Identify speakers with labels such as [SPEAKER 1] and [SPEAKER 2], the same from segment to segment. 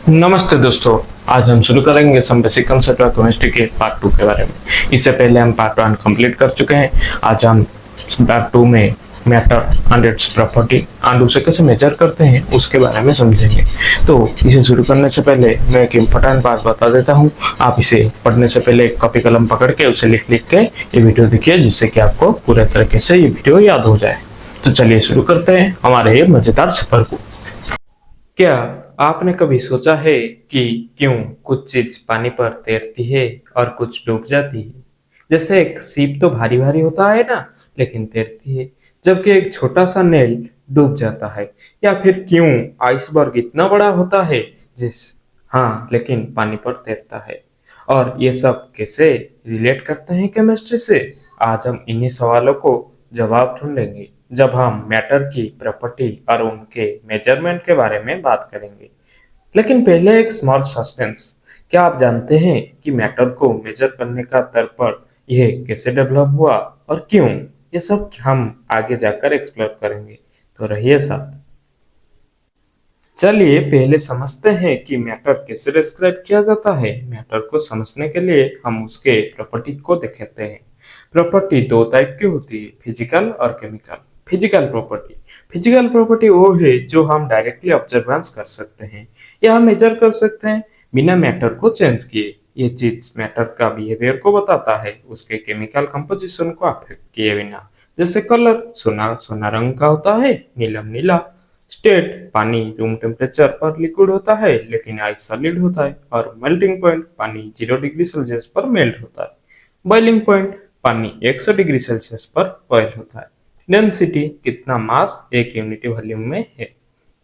[SPEAKER 1] नमस्ते दोस्तों। आज हम शुरू करेंगे some basic concept of chemistry के पार्ट 2 के बारे में। इससे पहले हम पार्ट 1 कंप्लीट कर चुके हैं। आज हम पार्ट 2 में matter and it's property and उसे कैसे मेजर करते हैं उसके बारे में समझेंगे। तो इसे शुरू करने से पहले मैं एक इम्पोर्टेंट बात बता देता हूँ। आप इसे पढ़ने से पहले कॉपी कलम पकड़ के उसे लिख लिख के ये वीडियो देखिए, जिससे कि आपको पूरे तरीके से ये वीडियो याद हो जाए। तो चलिए शुरू करते हैं हमारे मजेदार सफर को। क्या आपने कभी सोचा है कि क्यों कुछ चीज पानी पर तैरती है और कुछ डूब जाती है? जैसे एक सीप तो भारी भारी होता है ना, लेकिन तैरती है, जबकि एक छोटा सा नेल डूब जाता है। या फिर क्यों आइसबर्ग इतना बड़ा होता है जिस हाँ, लेकिन पानी पर तैरता है? और ये सब कैसे रिलेट करते हैं केमिस्ट्री से? आज हम इन्हीं सवालों को जवाब ढूंढेंगे जब हम मैटर की प्रॉपर्टी और उनके मेजरमेंट के बारे में बात करेंगे। लेकिन पहले एक स्मॉल सस्पेंस। क्या आप जानते हैं कि मैटर को मेजर करने का तर्क यह कैसे डेवलप हुआ और क्यों? ये सब हम आगे जाकर एक्सप्लोर करेंगे, तो रहिए साथ। चलिए पहले समझते हैं कि मैटर कैसे डिस्क्राइब किया जाता है। मैटर को समझने के लिए हम उसके प्रॉपर्टी को देखते हैं। प्रॉपर्टी दो टाइप की होती है, फिजिकल और केमिकल। फिजिकल प्रॉपर्टी वो है जो हम डायरेक्टली ऑब्जर्वेंस कर सकते हैं या हम मेजर कर सकते हैं बिना मैटर को चेंज किए। ये चीज मैटर का बिहेवियर को बताता है, उसके केमिकल कंपोजिशन को अफेक्ट किए बिना। जैसे कलर सोना सोना रंग का होता है, नीलम नीला। स्टेट पानी रूम टेम्परेचर पर लिक्विड होता है लेकिन आइस सॉलिड होता है। और मेल्टिंग पॉइंट पानी 0 डिग्री सेल्सियस पर मेल्ट होता है। बॉइलिंग पॉइंट पानी 100 डिग्री सेल्सियस पर बॉयल होता है। डेंसिटी कितना मास एक यूनिट वॉल्यूम में है।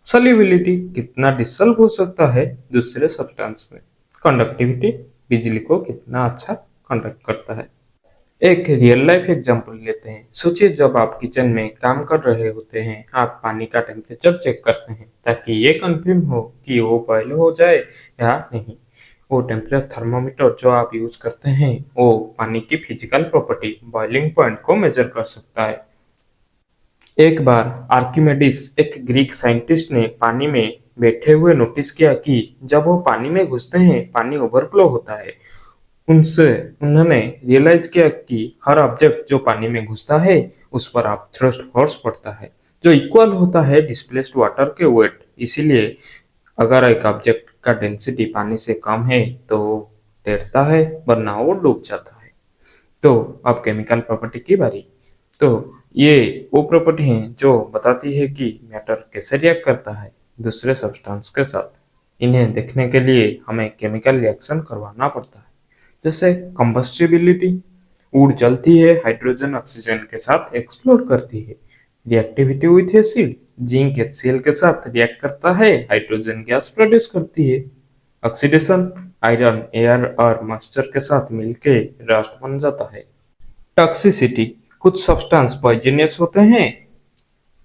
[SPEAKER 1] सॉल्युबिलिटी कितना डिसॉल्व हो सकता है दूसरे सब्सटेंस में। कंडक्टिविटी बिजली को कितना अच्छा कंडक्ट करता है। एक रियल लाइफ एग्जांपल लेते हैं। सोचिए जब आप किचन में काम कर रहे होते हैं, आप पानी का टेम्परेचर चेक करते हैं ताकि ये कंफर्म हो कि वो बॉयल हो जाए या नहीं। वो टेम्परेचर थर्मामीटर जो आप यूज करते हैं वो पानी की फिजिकल प्रॉपर्टी बॉइलिंग पॉइंट को मेजर कर सकता है। एक बार आर्किमेडिस एक ग्रीक साइंटिस्ट ने पानी में बैठे हुए नोटिस किया कि जब वो पानी में घुसते हैं पानी ओवरफ्लो होता है। उनसे उन्होंने रियलाइज किया कि हर ऑब्जेक्ट जो पानी में घुसता है उस पर आप थ्रस्ट फोर्स पड़ता है जो इक्वल होता है डिस्प्लेस्ड वाटर के वेट। इसीलिए अगर एक ऑब्जेक्ट का डेंसिटी पानी से कम है तो वो तैरता है, वरना वो डूब जाता है। तो अब केमिकल प्रॉपर्टी की बारी। तो ये वो प्रॉपर्टी है जो बताती है कि मैटर कैसे रिएक्ट करता है दूसरे सब्सटेंस के साथ। इन्हें देखने के लिए हमें केमिकल रिएक्शन करवाना पड़ता है। जैसे कंबस्टिबिलिटी, वुड जलती है, हाइड्रोजन ऑक्सीजन के साथ एक्सप्लोड करती है। Reactivity with acid, zinc HCl के साथ रिएक्ट करता है, हाइड्रोजन गैस प्रोड्यूस करती है। ऑक्सीडेशन, आयरन एयर और मॉइस्चर के साथ मिलकर रस्ट बन जाता है। टॉक्सिसिटी, कुछ सब्सटेंस पॉइजनियस होते हैं।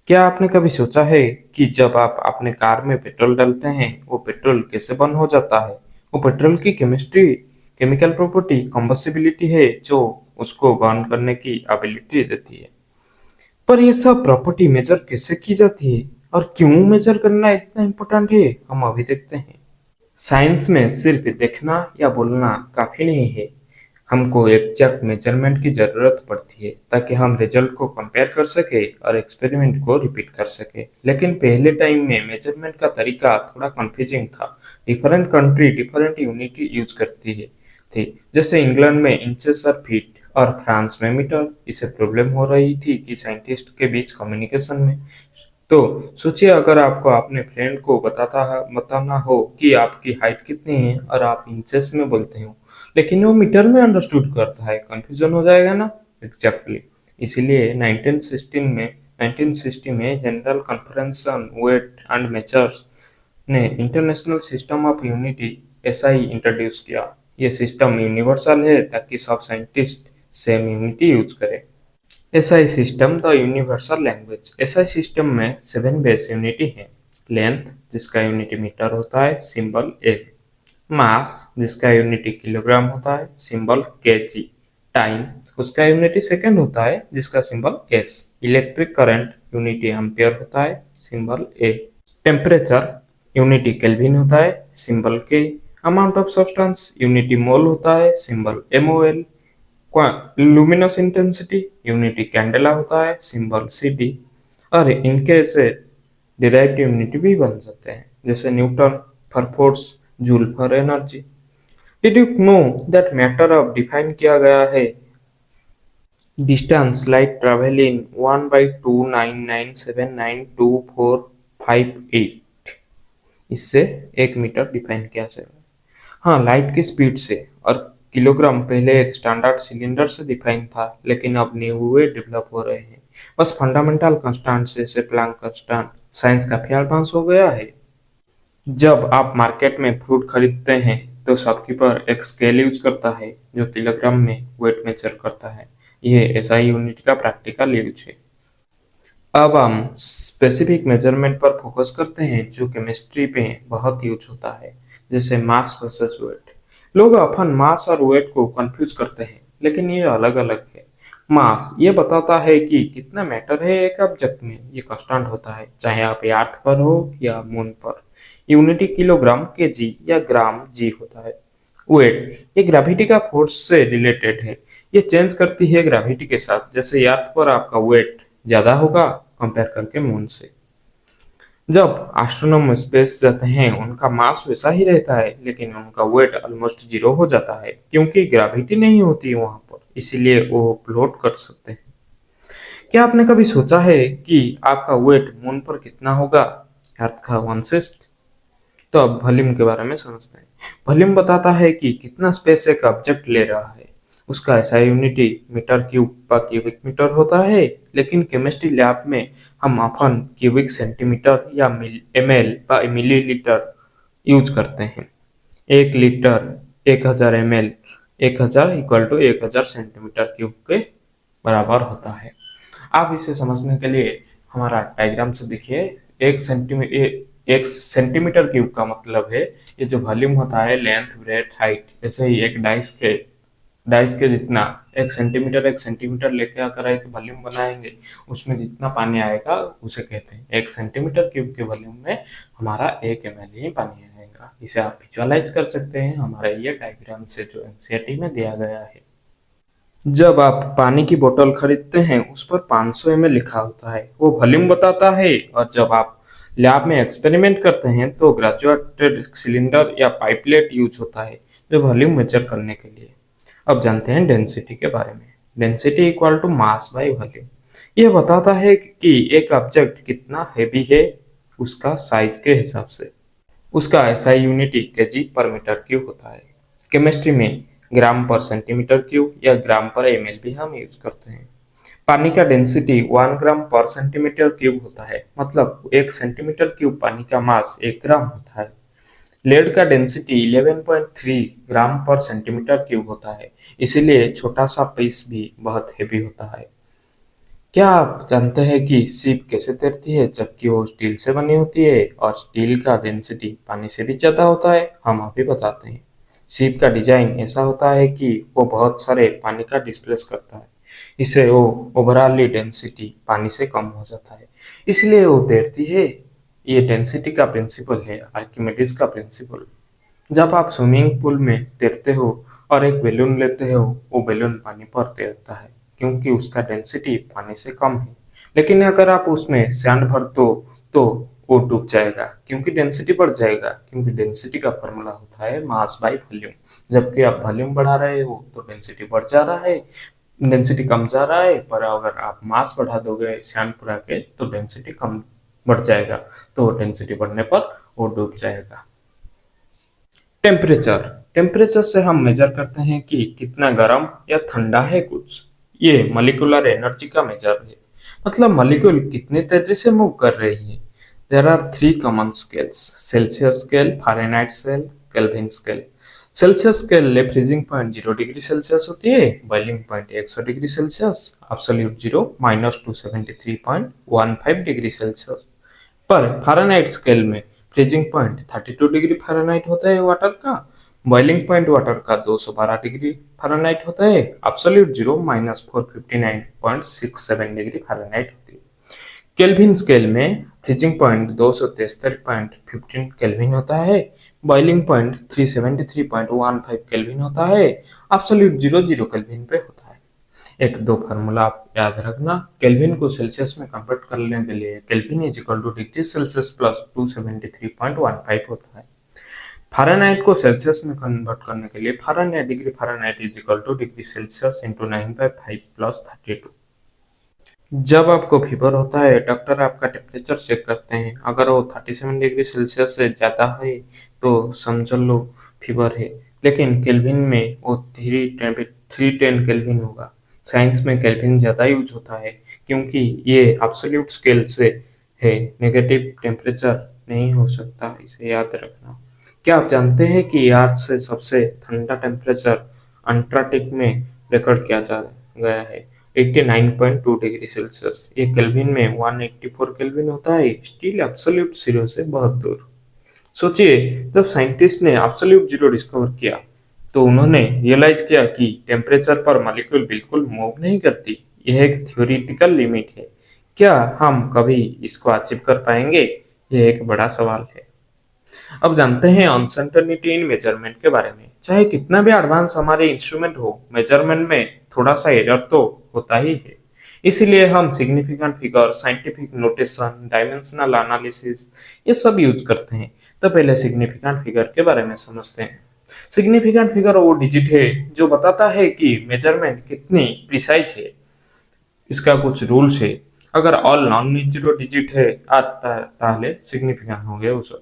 [SPEAKER 1] क्या आपने कभी सोचा है कि जब आप अपने कार में पेट्रोल डालते हैं वो पेट्रोल कैसे बर्न हो जाता है? वो पेट्रोल की केमिकल प्रॉपर्टी कंबस्टिबिलिटी है जो उसको बर्न करने की एबिलिटी देती है। पर ये सब प्रॉपर्टी मेजर कैसे की जाती है और क्यों मेजर करना इतना इम्पोर्टेंट है, हम अभी देखते हैं। साइंस में सिर्फ देखना या बोलना काफी नहीं है, हमको एग्जैक्ट मेजरमेंट की जरूरत पड़ती है ताकि हम रिजल्ट को कंपेयर कर सके और एक्सपेरिमेंट को रिपीट कर सके। लेकिन पहले टाइम में मेजरमेंट का तरीका थोड़ा कंफ्यूजिंग था। Different country different unit use करती है थी। जैसे इंग्लैंड में इंचेस और फीट और फ्रांस में मीटर। इसे प्रॉब्लम हो रही थी कि साइंटिस्ट के बीच कम्युनिकेशन में। तो सोचिए अगर आपको अपने फ्रेंड को बताना हो कि आपकी हाइट कितनी है और आप इंचेस में बोलते हो लेकिन वो मीटर में अंडरस्टूड करता है, कंफ्यूजन हो जाएगा ना। एग्जैक्टली इसीलिए 1960 में general conference on weight and measures ने international system of units SI introduce किया। ये सिस्टम यूनिवर्सल है ताकि सब साइंटिस्ट सेम यूनिटी यूज करें। SI system the universal language. SI system में 7 बेस यूनिटी है। लेंथ जिसका यूनिटी मीटर होता है, सिंबल A। मास जिसका यूनिटी किलोग्राम होता है, सिंबल kg। टाइम उसका यूनिटी सेकंड होता है जिसका symbol S। Electric current unity ampere होता है, symbol A। Temperature unity kelvin होता है, सिंबल के। अमाउंट ऑफ सब्सटेंस यूनिटी मोल होता है, symbol MOL। Luminous intensity unity candela होता है, सिंबल CD। और इनके से डिराइव्ड यूनिट भी बन सकते हैं, जैसे Newton for force, joule for energy. Did you know that matter अब डिफाइन किया गया है डिस्टेंस लाइट ट्रेवल इन 1/299779245 इससे 1 मीटर डिफाइन किया जाएगा। हाँ, लाइट की स्पीड से। और किलोग्राम पहले एक स्टैंडर्ड सिलेंडर से डिफाइन था, लेकिन अब न्यू वे डेवलप हो रहे हैं। बस फंडामेंटल कांस्टेंट जैसे प्लैंक कांस्टेंट साइंस काफी एडवांस हो गया है। जब आप मार्केट में फ्रूट खरीदते हैं तो शॉपकीपर एक स्केल यूज करता है जो किलोग्राम में वेट मेजर करता है। यह एसआई यूनिट का प्रैक्टिकल यूज है। अब हम स्पेसिफिक मेजरमेंट पर फोकस करते हैं जो केमिस्ट्री में बहुत यूज होता है, जैसे मास वर्सेस वेट। लोग अपन मास और वेट को कंफ्यूज करते हैं, लेकिन ये अलग अलग है। मास ये बताता है कि कितना मैटर है एक ऑब्जेक्ट में, ये कांस्टेंट होता है चाहे आप अर्थ पर हो या मून पर। यूनिटी किलोग्राम केजी या ग्राम जी होता है। वेट ये ग्रेविटी का फोर्स से रिलेटेड है। ये चेंज करती है ग्रेविटी के साथ, जैसे अर्थ पर आपका वेट ज्यादा होगा कंपेयर करके मून से। जब एस्ट्रोनॉमर स्पेस जाते हैं उनका मास वैसा ही रहता है, लेकिन उनका वेट ऑलमोस्ट जीरो हो जाता है क्योंकि ग्रेविटी नहीं होती वहां पर, इसीलिए वो फ्लोट कर सकते हैं। क्या आपने कभी सोचा है कि आपका वेट मून पर कितना होगा? अर्थ का 1/6। तो अब वॉल्यूम के बारे में समझते हैं। वॉल्यूम बताता है कि कितना स्पेस एक ऑब्जेक्ट ले रहा है। उसका ऐसा यूनिटी मीटर क्यूब पर क्यूबिक मीटर होता है, लेकिन केमिस्ट्री लैब में हम अपन क्यूबिक सेंटीमीटर या ml व मिलीलीटर यूज करते हैं। 1 litre 1000 ml 1000 equal to 1000 centimetre cube के बराबर होता है। आप इसे समझने के लिए हमारा डायग्राम से देखिए। 1 सेंटीमीटर क्यूब का मतलब है ये जो वॉल्यूम होता है, लेंथ ब्रेथ हाइट। जैसे ही एक डाइस के जितना 1 सेंटीमीटर लेके आकर एक वॉल्यूम बनाएंगे, उसमें जितना पानी आएगा उसे कहते हैं 1 सेंटीमीटर क्यूब के वॉल्यूम में हमारा 1 ml ही पानी आएगा। इसे आप विजुअलाइज कर सकते हैं हमारे ये डायग्राम से जो एनसीईआरटी में दिया गया है। जब आप पानी की बोतल खरीदते हैं उस पर 500 ml लिखा होता है, वो वॉल्यूम बताता है। और जब आप लैब में एक्सपेरिमेंट करते हैं तो ग्रेजुएटेड सिलेंडर या पाइपलेट यूज होता है जो वॉल्यूम मेजर करने के लिए। अब जानते हैं डेंसिटी के बारे में। Density equal to mass by volume. यह बताता है कि एक ऑब्जेक्ट कितना हैवी है उसका साइज के हिसाब से। उसका ऐसा यूनिट केजी पर मीटर क्यूब होता है। केमिस्ट्री में ग्राम पर सेंटीमीटर क्यूब या ग्राम पर ml भी हम यूज करते हैं। पानी का डेंसिटी 1 ग्राम पर सेंटीमीटर क्यूब होता है, मतलब 1 सेंटीमीटर क्यूब पानी का मास 1 ग्राम होता है। लेड का डेंसिटी 11.3 ग्राम पर सेंटीमीटर क्यूब होता है, इसीलिए छोटा सा पीस भी बहुत हेवी होता है। क्या आप जानते हैं कि शिप कैसे तैरती है जबकि वो स्टील से बनी होती है और स्टील का डेंसिटी पानी से भी ज्यादा होता है? हम अभी बताते हैं। शिप का डिजाइन ऐसा होता है कि वो बहुत सारे पानी का डिस्प्लेस करता है, इससे वो ओवरऑल डेंसिटी पानी से कम हो जाता है, इसलिए वो तैरती है। ये डेंसिटी का प्रिंसिपल है, आर्किमिडीज का प्रिंसिपल। जब आप स्विमिंग पूल में तैरते हो और एक बैलून लेते हो, वो बैलून पानी पर तैरता है क्योंकि उसका डेंसिटी पानी से कम है। लेकिन अगर आप उसमें सैंड भर दो तो वो डूब जाएगा क्योंकि डेंसिटी बढ़ जाएगा, क्योंकि डेंसिटी का फॉर्मूला होता है मास बाय वॉल्यूम। जबकि आप वॉल्यूम बढ़ा रहे हो तो डेंसिटी बढ़ जा रहा है, डेंसिटी कम जा रहा है। पर अगर आप मास बढ़ा दोगे सैंड पूरा के तो डेंसिटी कम बढ़ जाएगा, तो डेंसिटी बढ़ने पर वो डूब जाएगा। टेम्परेचर। टेम्परेचर से हम मेजर करते हैं कि कितना गर्म या ठंडा है कुछ। ये मॉलिक्यूलर एनर्जी का मेजर है, मतलब मॉलिक्यूल कितनी तेजी से मूव कर रही है। There are 3 common scales: Celsius scale, Fahrenheit scale, Kelvin scale. Celsius scale freezing point 0 degree Celsius होती है, boiling point 100 degree Celsius, absolute zero -273.15 degree Celsius. पर फ़ारेनहाइट स्केल में फ्रीजिंग पॉइंट 32 डिग्री फ़ारेनहाइट होता है water का, boiling point water का 212 degree Fahrenheit होता है, एब्सोल्यूट जीरो -459.67 डिग्री फ़ारेनहाइट होती है। केल्विन स्केल में फ्रीजिंग पॉइंट 273.15 केल्विन होता है, बॉइलिंग पॉइंट 373.15 केल्विन होता है, एब्सोल्यूट जीरो जीरो केल्विन पे होता है। एक दो फार्मूला आप याद रखना। केल्विन को सेल्सियस में कन्वर्ट करने के लिए kelvin is equal two degree Celsius plus 273.15 होता है। फ़ारेनहाइट को सेल्सियस में कन्वर्ट करने के लिए Fahrenheit degree Fahrenheit is equal two degree Celsius into 9/5 plus 32। जब आपको फीवर होता है, डॉक्टर आपका टेम्परेचर चेक करते हैं। अगर वो 37 डिग्री सेल्सियस से ज़्यादा है तो समझ लो फीवर है, लेकिन केल्विन में वो 310 केल्विन होगा। साइंस में केल्विन ज़्यादा यूज होता है क्योंकि ये एब्सोल्यूट स्केल से है, नेगेटिव टेम्परेचर नहीं हो सकता, इसे याद रखना। क्या आप जानते हैं कि अर्थ से सबसे ठंडा टेम्परेचर अंटार्कटिक में रिकॉर्ड किया जा गया है, 89.2 डिग्री सेल्सियस। ये केल्विन में 184 केल्विन होता है, स्टिल एब्सोल्यूट जीरो से बहुत दूर। सोचिए, जब साइंटिस्ट ने एब्सोल्यूट जीरो डिस्कवर किया तो उन्होंने रियलाइज किया कि टेम्परेचर पर मॉलिक्यूल बिल्कुल मूव नहीं करती। यह एक थ्योरेटिकल लिमिट है। क्या हम कभी इसको अचीव कर पाएंगे? यह एक बड़ा सवाल है। अब जानते हैं अनसर्टेनिटी इन मेजरमेंट के बारे में। चाहे कितना भी एडवांस हमारे इंस्ट्रूमेंट हो, मेजरमेंट में थोड़ा सा एरर तो होता ही है। इसीलिए हम significant figure, scientific notation, dimensional analysis ये सब यूज करते हैं। तो पहले सिग्निफिकेंट फिगर के बारे में समझते हैं। सिग्निफिकेंट फिगर वो डिजिट है जो बताता है कि मेजरमेंट कितनी प्रिसाइज है। इसका कुछ रूल्स है। अगर ऑल नॉन जीरो डिजिट है ताहले सिग्निफिकेंट होंगे वो सब।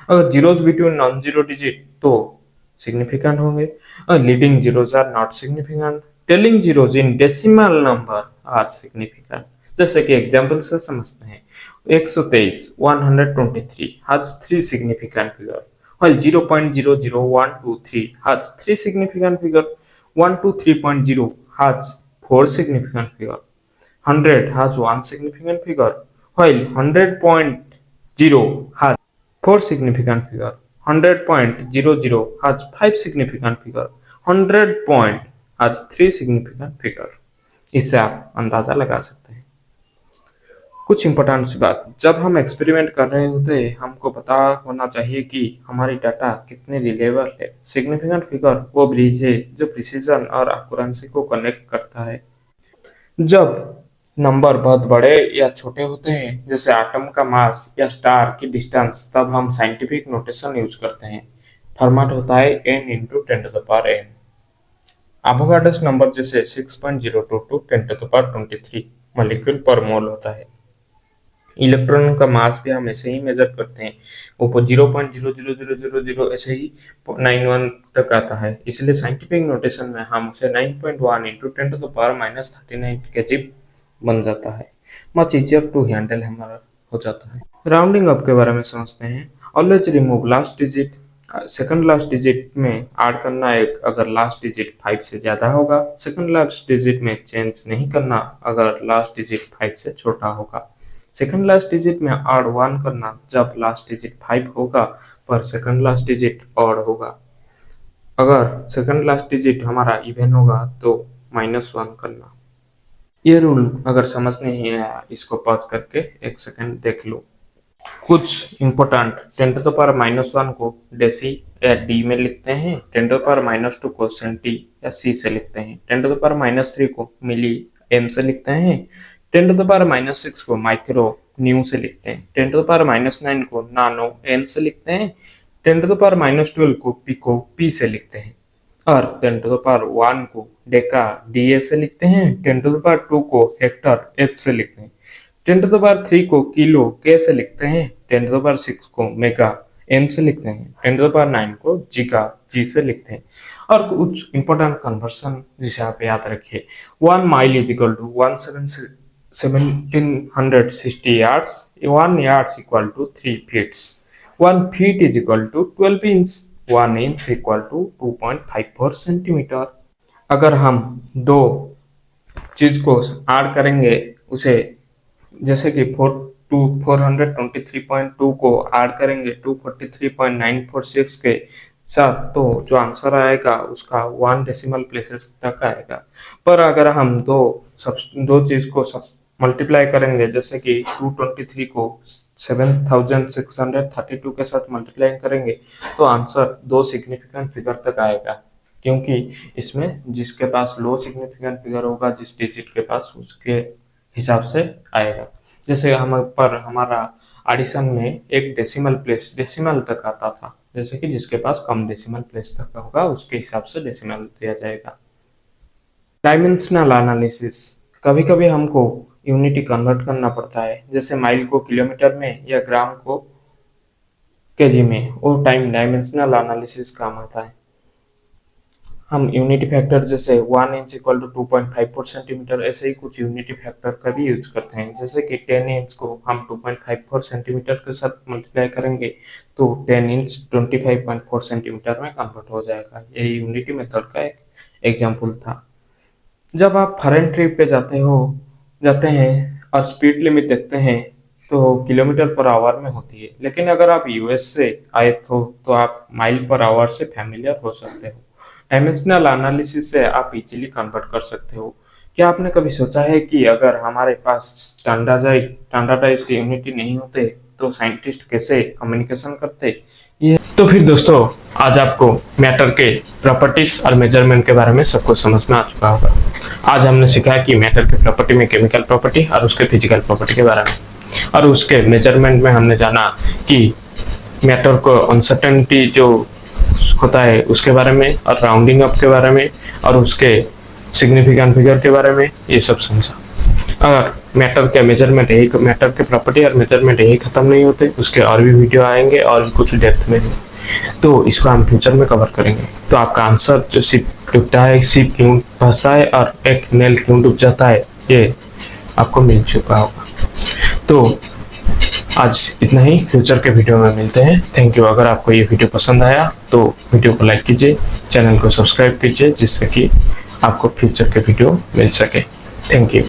[SPEAKER 1] अगर zeros between non-zero digit तो significant होंगे, और leading zeros are not significant, telling zeros in decimal number are significant। जैसे कि एग्जाम्पल से समझते हैं, 123 123 has 3 significant figure, while 0.00123 has 3 significant figure, 123.0 has 4 significant figure, 100 has 1 significant figure, while 100.0 has 4 significant figure, 100.00 has 5 significant figure, 100 point has 3 significant figure। इससे आप अंदाजा लगा सकते हैं। कुछ इंपॉर्टेंट सी बात, जब हम एक्सपेरिमेंट कर रहे होते हैं हमको पता होना चाहिए कि हमारी डाटा कितने रिलेबल है। सिग्निफिकेंट फिगर वो ब्रिज है जो प्रिसीजन और एक्यूरेंसी को कनेक्ट करता है। जब नंबर बहुत बड़े या छोटे होते हैं, जैसे एटम का मास या स्टार की डिस्टेंस, तब हम साइंटिफिक नोटेशन यूज करते हैं। फॉर्मेट होता है n into 10⁻n। Avogadro's number जैसे 6.022 10⁻23 मॉलिक्यूल पर मोल होता है। इलेक्ट्रॉन का मास भी हम ऐसे ही मेजर करते हैं, ऊपर 0.00000 ऐसे ही 91 तक आता है। इसलिए साइंटिफिक नोटेशन में हम उसे 9.1 इंटू 10⁻39 kg बन जाता है। मच इजियर टू हैंडल हमारा हो जाता है। राउंडिंग अप के बारे में समझते हैं। Always remove last digit. Second last digit में ऐड करना एक, अगर लास्ट डिजिट 5 से ज्यादा होगा। सेकंड लास्ट डिजिट में चेंज नहीं करना अगर लास्ट डिजिट 5 से छोटा होगा। सेकंड लास्ट डिजिट में ऐड 1 करना जब लास्ट डिजिट 5 होगा पर सेकंड लास्ट डिजिट ऑड होगा। अगर सेकंड लास्ट डिजिट हमारा इवन होगा तो -1 करना। ये रूल अगर समझ नहीं आया, इसको पॉज करके एक सेकंड देख लो। कुछ इंपॉर्टेंट, 10⁻⁻1 को डेसी या डी में लिखते हैं, 10⁻⁻2 को सेंटी या सी से लिखते हैं, 10⁻⁻3 को मिली एम से लिखते हैं, 10⁻⁻6 को माइक्रो न्यू से लिखते हैं, 10⁻⁻9 को नानो एन से लिखते हैं, 10⁻⁻12 को पिको पी से लिखते हैं, और 10⁻1 को डेका डी से लिखते हैं, 10⁻2 को हेक्टर एच से लिखते हैं, 10⁻3 को किलो के से लिखते हैं, 10⁻6 को मेगा एम से लिखते हैं, 10⁻9 को जिगा जी से लिखते हैं। और कुछ इंपॉर्टेंट कन्वर्सन जिसे आप याद रखिए। 1 mile is equal to 1760 yards, 1 yards equal to 3 feets, 1 feet is equal to 12 inch, 1 inch equal to 2.54 centimetre. अगर हम दो चीज को ऐड करेंगे, उसे जैसे कि 423.2 को ऐड करेंगे 243.946 के साथ, तो जो आंसर आएगा उसका 1 डेसिमल प्लेसेस तक आएगा। पर अगर हम दो चीज को मल्टीप्लाई करेंगे, जैसे कि 223 को 7632 के साथ मल्टीप्लाई करेंगे तो आंसर 2 सिग्निफिकेंट फिगर तक आएगा, क्योंकि इसमें जिसके पास लो सिग्निफिकेंट फिगर होगा जिस डिजिट के पास, उसके हिसाब से आएगा। जैसे हम पर हमारा एडिशन में एक डेसिमल तक आता था, जैसे कि जिसके पास कम डेसिमल प्लेस तक होगा उसके हिसाब से डेसिमल दिया जाएगा। डायमेंशनल एनालिसिस, कभी कभी हमको यूनिटी कन्वर्ट करना पड़ता है, जैसे माइल को किलोमीटर में या ग्राम को केजी में, वो टाइम डायमेंशनल एनालिसिस काम आता है। हम यूनिटी फैक्टर जैसे 1 इंच इक्वल टू 2.54 सेंटीमीटर, ऐसे ही कुछ यूनिटी फैक्टर का भी यूज करते हैं। जैसे कि 10 इंच को हम 2.54 सेंटीमीटर के साथ मल्टीप्लाई करेंगे तो 10 इंच 25.4 सेंटीमीटर में कन्वर्ट हो जाएगा। यही यूनिटी मेथड का एक एग्जाम्पल था। जब आप फॉरेन ट्रिप पे जाते हैं और स्पीड लिमिट देखते हैं तो किलोमीटर पर आवर में होती है, लेकिन अगर आप यूएस से आए तो आप माइल पर आवर से फैमिलियर हो सकते हो। डायमेंशनल एनालिसिस से आप इजीली कन्वर्ट कर सकते हो। क्या आपने कभी सोचा है कि अगर हमारे पास स्टैंडर्डाइज्ड यूनिटी नहीं होते तो साइंटिस्ट कैसे कम्युनिकेशन करते? ये तो फिर दोस्तों, आज आपको मैटर के प्रॉपर्टीज और मेजरमेंट के बारे में सब कुछ समझ में आ चुका होगा। आज हमने सीखा कि मैटर के प्रॉपर्टी में केमिकल प्रॉपर्टी और उसके फिजिकल प्रॉपर्टी के बारे में, और उसके मेजरमेंट में हमने जाना कि मैटर को अनसर्टेनिटी जो होता है उसके बारे में, और राउंडिंग अप के बारे में, और उसके सिग्निफिकेंट फिगर के बारे में, ये सब समझा। अगर मैटर के प्रॉपर्टी और मेजरमेंट यही खत्म नहीं होते, उसके और भी वीडियो आएंगे और भी कुछ डेप्थ में, तो इसको हम फ्यूचर में कवर करेंगे। तो आपका आंसर जो शिप डूबता है, शिप क्यों फंसता है और एक नेल क्यों डूब जाता है, ये आपको मिल चुका होगा। तो आज इतना ही, फ्यूचर के वीडियो में मिलते हैं। Thank you. अगर आपको ये वीडियो पसंद आया तो वीडियो को लाइक कीजिए, चैनल को सब्सक्राइब कीजिए, जिससे कि आपको फ्यूचर के वीडियो मिल सके। Thank you.